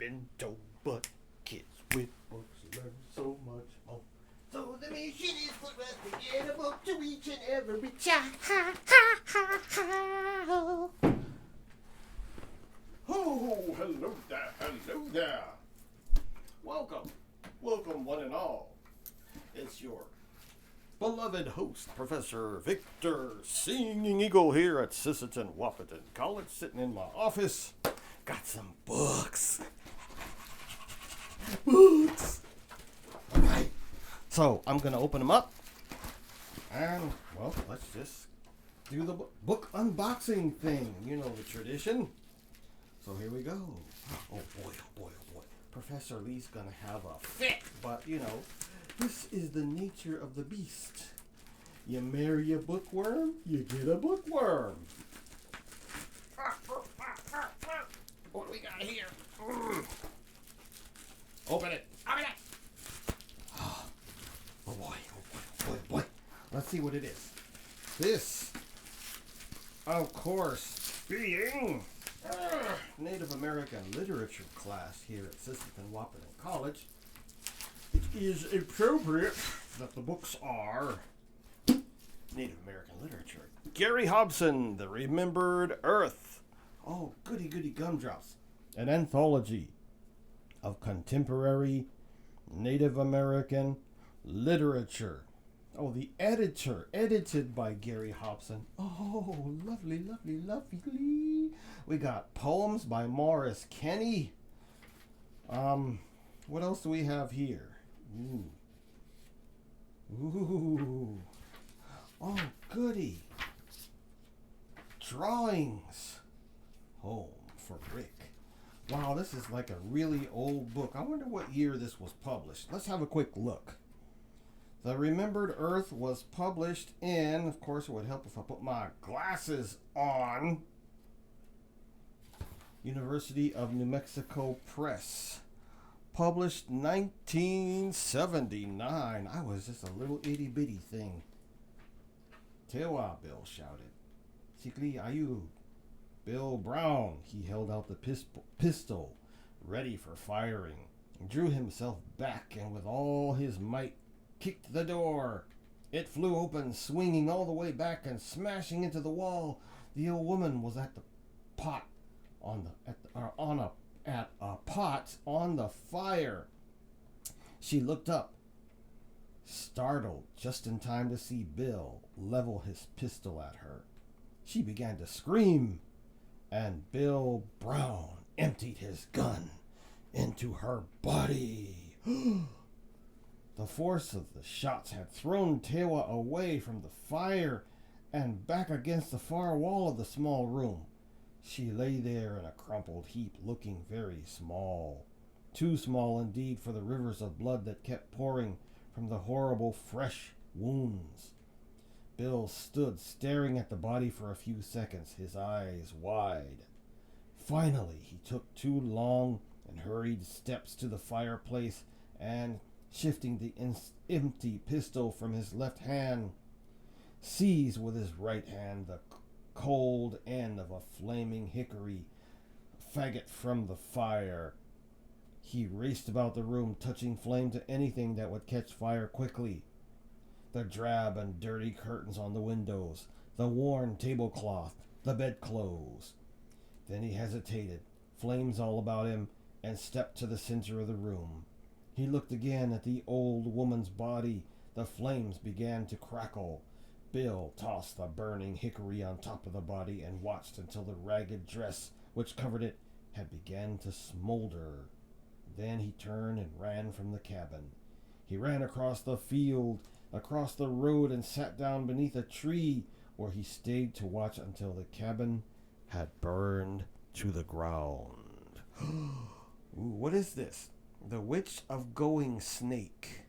been told, but kids with books learn so much more. So the mission is for us to get a book to each and every child. Oh, hello there. Welcome one and all. It's your beloved host, Professor Victor Singingeagle here at Sisseton, Wahpeton College, sitting in my office. Got some books. Alright. So, I'm going to open them up. And, well, let's just do the book unboxing thing. You know the tradition. So, here we go. Oh, boy. Professor Lee's going to have a fit. But, you know, this is the nature of the beast. You marry a bookworm, you get a bookworm. What do we got here? Open it. Oh boy. Let's see what it is. This, of course, being Native American literature class here at Sisseton Wahpeton College. It is appropriate that the books are Native American literature. Gary Hobson, The Remembered Earth. Oh, goody gumdrops. An anthology of contemporary Native American literature. Oh, the editor, edited by Gary Hobson. Oh, lovely. We got poems by Morris Kenny. What else do we have here? Ooh. Oh, goody. Drawings. Home for Rick. Wow, this is like a really old book. I wonder what year this was published. Let's have a quick look. The Remembered Earth was published in, of course it would help if I put my glasses on, University of New Mexico Press. Published 1979. I was just a little itty bitty thing. Tewa, Bill shouted. Sikli Ayu. Bill Brown. He held out the pistol, ready for firing, and drew himself back and with all his might kicked the door. It flew open, swinging all the way back and smashing into the wall. The old woman was at the pot on a pot on the fire. She looked up, startled, just in time to see Bill level his pistol at her. She began to scream, and Bill Brown emptied his gun into her body. The force of the shots had thrown Tewa away from the fire and back against the far wall of the small room. She lay there in a crumpled heap, looking very small. Too small indeed for the rivers of blood that kept pouring from the horrible fresh wounds. Bill stood staring at the body for a few seconds, his eyes wide. Finally, he took 2 long and hurried steps to the fireplace and, shifting the empty pistol from his left hand, seized with his right hand the cold end of a flaming hickory faggot from the fire. He raced about the room, touching flame to anything that would catch fire quickly. The drab and dirty curtains on the windows, the worn tablecloth, the bedclothes. Then he hesitated, flames all about him, and stepped to the center of the room. He looked again at the old woman's body. The flames began to crackle. Bill tossed the burning hickory on top of the body and watched until the ragged dress which covered it had begun to smolder. Then he turned and ran from the cabin. He ran across the field, across the road, and sat down beneath a tree, where he stayed to watch until the cabin had burned to the ground. Ooh, what is this? The Witch of Going Snake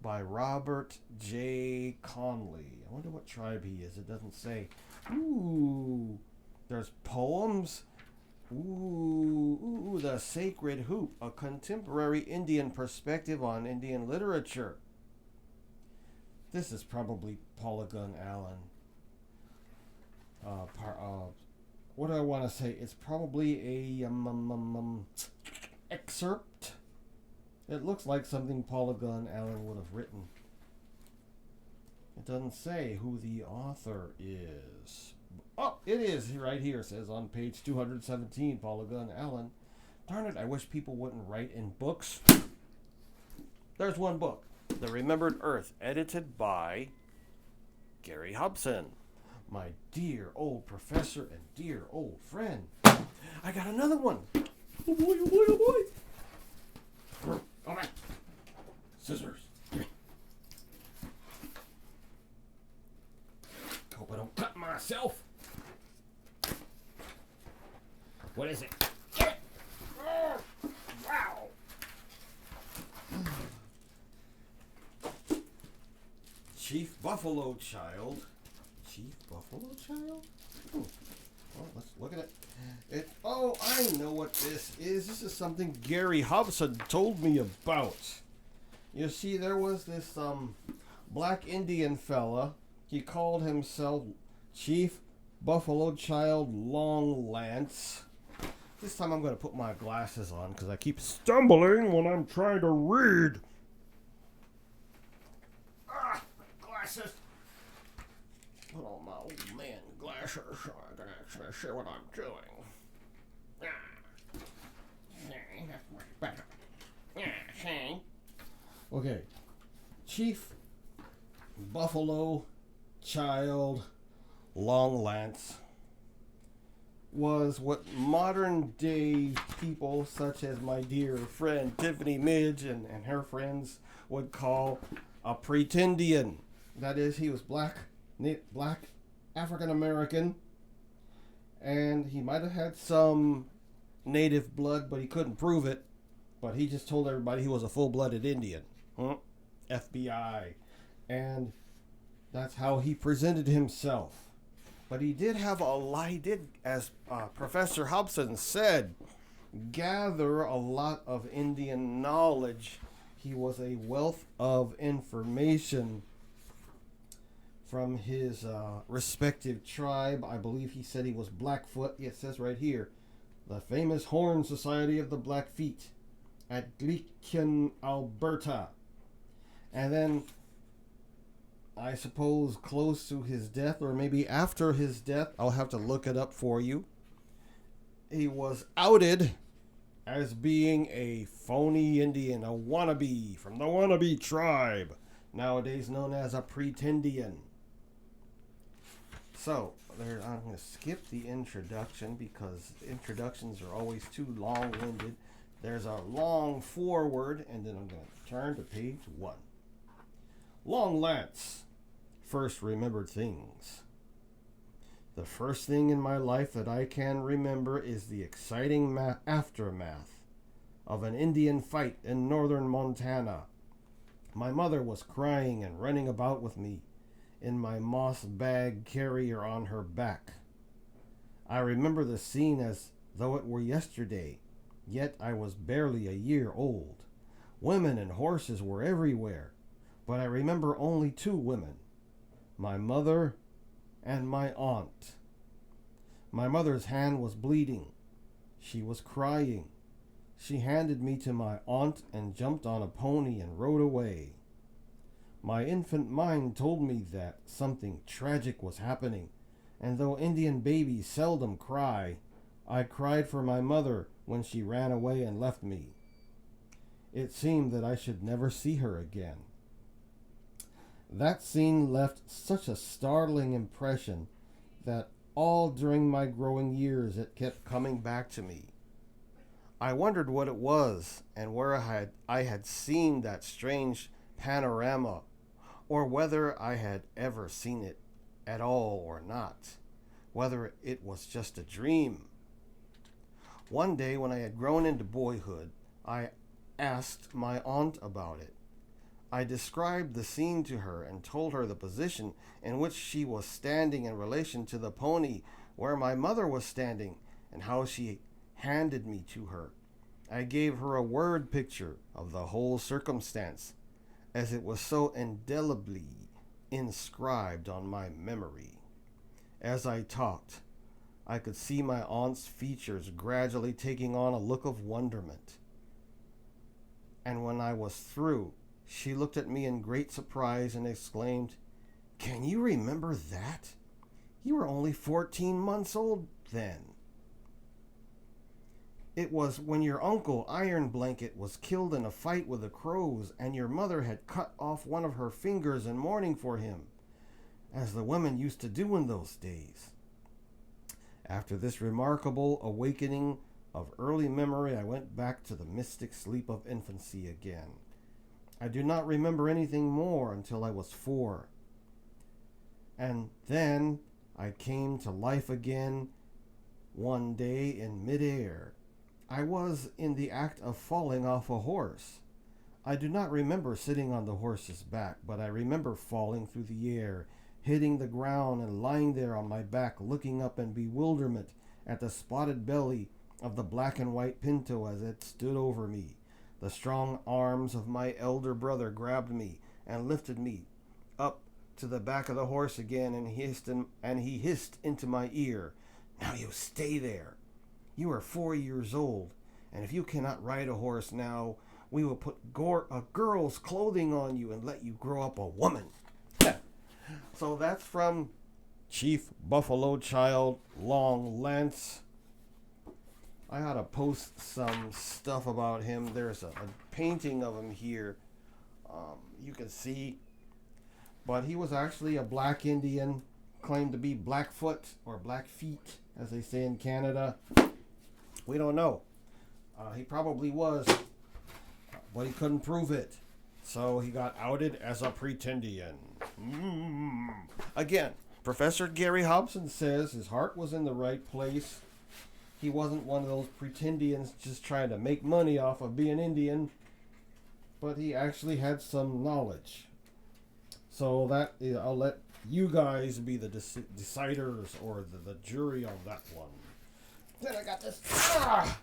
by Robert J. Conley. I wonder what tribe he is. It doesn't say. Ooh, there's poems. Ooh, The Sacred Hoop, a contemporary Indian perspective on Indian literature. This is probably Polygon Allen. What do I want to say? It's probably a excerpt. It looks like something Paula Gunn Allen would have written. It doesn't say who the author is. Oh, it is right here. It says on page 217, Paula Gunn Allen. Darn it, I wish people wouldn't write in books. There's one book, The Remembered Earth, edited by Gary Hobson. My dear old professor and dear old friend. I got another one. Oh boy, oh boy, oh boy. All right. Scissors. Hope I don't cut myself. What is it? Get it! Oh, wow. Chief Buffalo Child. Chief Buffalo Child? Well, let's look at it. Oh, I know what this is. This is something Gary Hobson told me about. You see, there was this black Indian fella. He called himself Chief Buffalo Child Long Lance. This time I'm going to put my glasses on because I keep stumbling when I'm trying to read. Ah, glasses. Put on my old man glasses so I can actually see what I'm doing. See, that's much better. See? Okay. Chief Buffalo Child Long Lance was what modern day people such as my dear friend Tiffany Midge and her friends would call a pretendian. That is, he was black African American, and he might have had some native blood, but he couldn't prove it. But he just told everybody he was a full-blooded Indian. FBI. And that's how he presented himself. But he did have a lot. He did, as Professor Hobson said, gather a lot of Indian knowledge. He was a wealth of information from his respective tribe. I believe he said he was Blackfoot. It says right here, the famous Horn Society of the Blackfeet at Gleichen, Alberta. And then, I suppose close to his death, or maybe after his death, I'll have to look it up for you, he was outed as being a phony Indian, a wannabe from the wannabe tribe, nowadays known as a pretendian. So, I'm going to skip the introduction because introductions are always too long-winded. There's a long foreword, and then I'm going to turn to page 1. Long Lance. First remembered things. The first thing in my life that I can remember is the exciting aftermath of an Indian fight in northern Montana. My mother was crying and running about with me in my moss bag carrier on her back. I remember the scene as though it were yesterday, yet I was barely a year old. Women and horses were everywhere, but I remember only 2 women. My mother and my aunt. My mother's hand was bleeding. She was crying. She handed me to my aunt and jumped on a pony and rode away. My infant mind told me that something tragic was happening, and though Indian babies seldom cry, I cried for my mother when she ran away and left me. It seemed that I should never see her again. That scene left such a startling impression that all during my growing years it kept coming back to me. I wondered what it was and where I had seen that strange panorama, or whether I had ever seen it at all or not, whether it was just a dream. One day when I had grown into boyhood, I asked my aunt about it. I described the scene to her and told her the position in which she was standing in relation to the pony where my mother was standing and how she handed me to her. I gave her a word picture of the whole circumstance, as it was so indelibly inscribed on my memory. As I talked, I could see my aunt's features gradually taking on a look of wonderment. And when I was through, she looked at me in great surprise and exclaimed, "Can you remember that? You were only 14 months old then. It was when your uncle Iron Blanket was killed in a fight with the crows, and your mother had cut off one of her fingers in mourning for him, as the women used to do in those days." After this remarkable awakening of early memory, I went back to the mystic sleep of infancy again. I do not remember anything more until I was 4. And then I came to life again one day in midair. I was in the act of falling off a horse. I do not remember sitting on the horse's back, but I remember falling through the air, hitting the ground, and lying there on my back, looking up in bewilderment at the spotted belly of the black and white pinto as it stood over me. The strong arms of my elder brother grabbed me and lifted me up to the back of the horse again, and he hissed into my ear, "Now you stay there. You are 4 years old, and if you cannot ride a horse now, we will put a girl's clothing on you and let you grow up a woman." So that's from Chief Buffalo Child Long Lance. I ought to post some stuff about him. There's a painting of him here. You can see. But he was actually a black Indian, claimed to be Blackfoot or Blackfeet, as they say in Canada. We don't know. He probably was, but he couldn't prove it. So he got outed as a pretendian. Again, Professor Gary Hobson says his heart was in the right place. He wasn't one of those pretendians just trying to make money off of being Indian, but he actually had some knowledge. So that I'll let you guys be the deciders or the jury on that one. Then I got this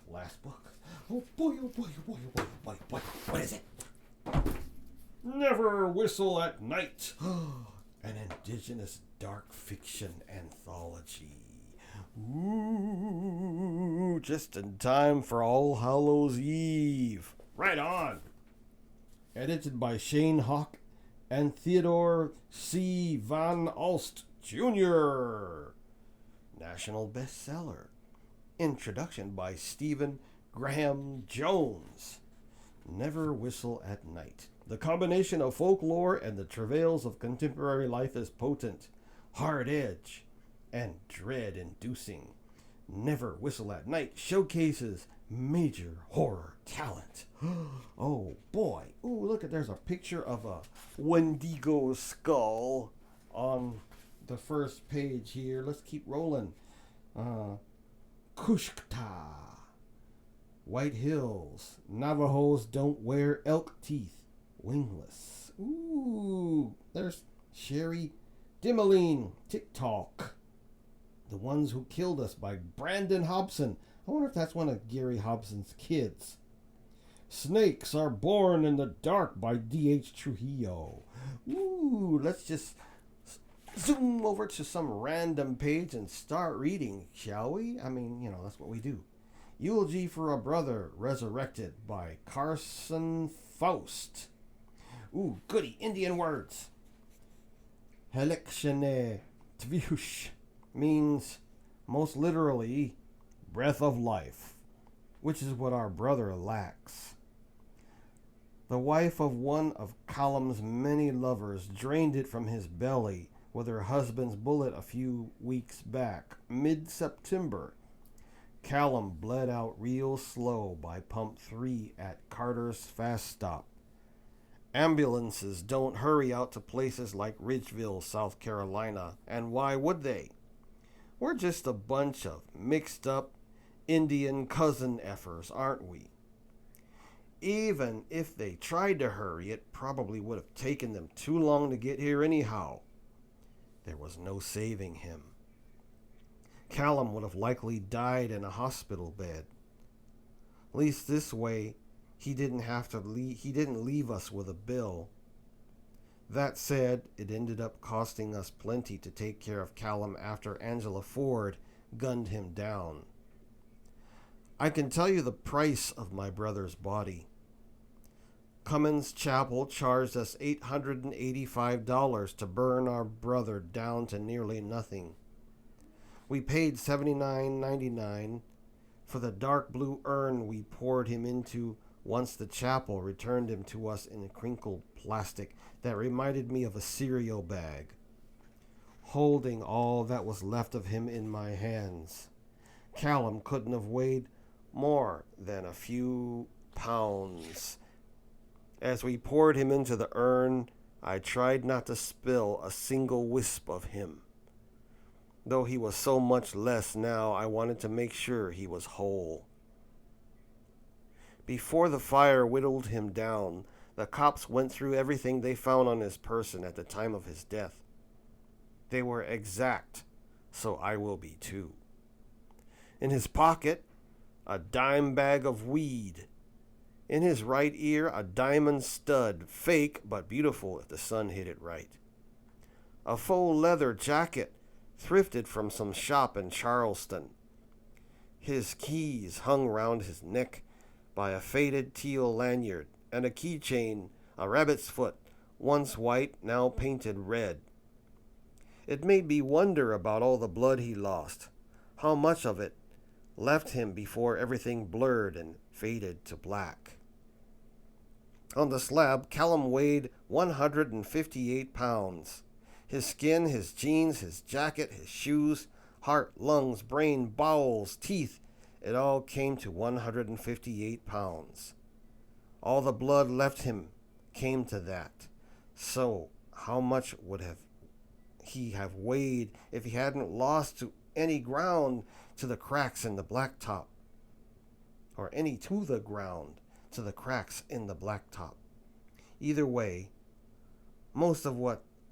last book. Oh boy, oh boy, oh boy, oh boy, oh boy, oh boy. What is it? Never Whistle at Night. An indigenous dark fiction anthology. Ooh, just in time for All Hallows Eve. Right on. Edited by Shane Hawk and Theodore C. Van Alst Jr. National bestseller. Introduction by Stephen Graham Jones. Never Whistle at Night. The combination of folklore and the travails of contemporary life is potent, hard edge, and dread-inducing. Never Whistle at Night showcases major horror talent. Oh boy. Ooh, look, there's a picture of a Wendigo skull on the first page here. Let's keep rolling. Kushkta. White Hills. Navajos don't wear elk teeth. Wingless. Ooh, there's Sherry Dimmeline. TikTok. The Ones Who Killed Us by Brandon Hobson. I wonder if that's one of Gary Hobson's kids. Snakes Are Born in the Dark by D.H. Trujillo. Ooh, let's just zoom over to some random page and start reading, shall we? I mean, that's what we do. Eulogy for a Brother, Resurrected by Carson Faust. Ooh, goody Indian words. Helekshene Tvush means, most literally, breath of life, which is what our brother lacks. The wife of one of Callum's many lovers drained it from his belly with her husband's bullet a few weeks back, mid-September. Callum bled out real slow by pump 3 at Carter's Fast Stop. Ambulances don't hurry out to places like Ridgeville, South Carolina, and why would they? We're just a bunch of mixed up Indian cousin effers, aren't we? Even if they tried to hurry, it probably would have taken them too long to get here anyhow. There was no saving him. Callum would have likely died in a hospital bed. At least this way, he didn't leave us with a bill. That said, it ended up costing us plenty to take care of Callum after Angela Ford gunned him down. I can tell you the price of my brother's body. Cummins Chapel charged us $885 to burn our brother down to nearly nothing. We paid $79.99 for the dark blue urn we poured him into once the chapel returned him to us in crinkled plastic that reminded me of a cereal bag, holding all that was left of him in my hands. Callum couldn't have weighed more than a few pounds. As we poured him into the urn, I tried not to spill a single wisp of him. Though he was so much less now, I wanted to make sure he was whole. Before the fire whittled him down, the cops went through everything they found on his person at the time of his death. They were exact, so I will be too. In his pocket, a dime bag of weed. In his right ear, a diamond stud, fake but beautiful if the sun hit it right. A faux leather jacket, thrifted from some shop in Charleston. His keys hung round his neck by a faded teal lanyard, and a keychain, a rabbit's foot, once white, now painted red. It made me wonder about all the blood he lost, how much of it left him before everything blurred and faded to black. On the slab, Callum weighed 158 pounds. His skin, his jeans, his jacket, his shoes, heart, lungs, brain, bowels, teeth, it all came to 158 pounds. All the blood left him came to that. So, how much would he have weighed if he hadn't lost to any ground to the cracks in the blacktop? Or any to the ground to the cracks in the blacktop. Either way, most of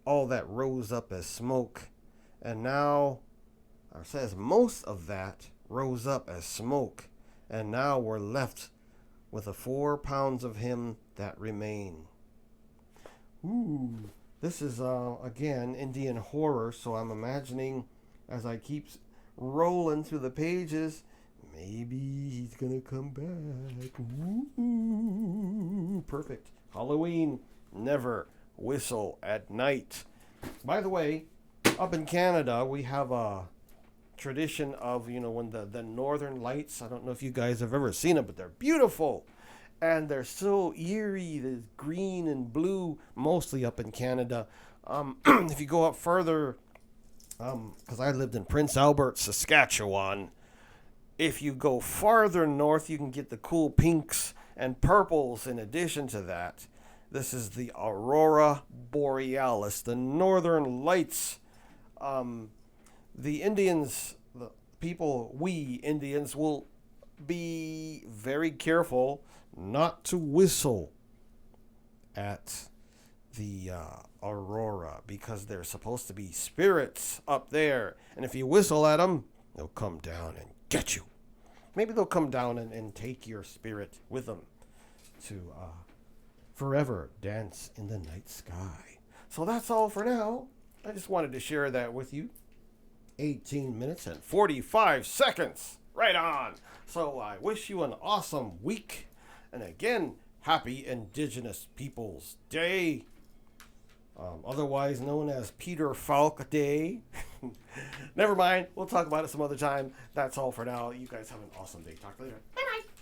all that rose up as smoke, and now, or says most of that rose up as smoke, and now we're left with the 4 pounds of him that remain. Ooh, this is, again, Indian horror, so I'm imagining as I keep rolling through the pages, maybe he's gonna come back. Ooh, perfect. Halloween, never whistle at night. By the way, up in Canada, we have a tradition of, when the northern lights, I don't know if you guys have ever seen them, but they're beautiful. And they're so eerie, there's green and blue, mostly up in Canada. If you go up further, because I lived in Prince Albert, Saskatchewan, if you go farther north, you can get the cool pinks and purples in addition to that. This is the Aurora Borealis, the northern lights. The Indians, we Indians will be very careful not to whistle at the Aurora, because there's supposed to be spirits up there. And if you whistle at them, they'll come down and get you. Maybe they'll come down and take your spirit with them to forever dance in the night sky. So that's all for now. I just wanted to share that with you. 18 minutes and 45 seconds. Right on. So I wish you an awesome week. And again, happy Indigenous Peoples Day. Otherwise known as Peter Falk Day. Never mind. We'll talk about it some other time. That's all for now. You guys have an awesome day. Talk later. Bye-bye.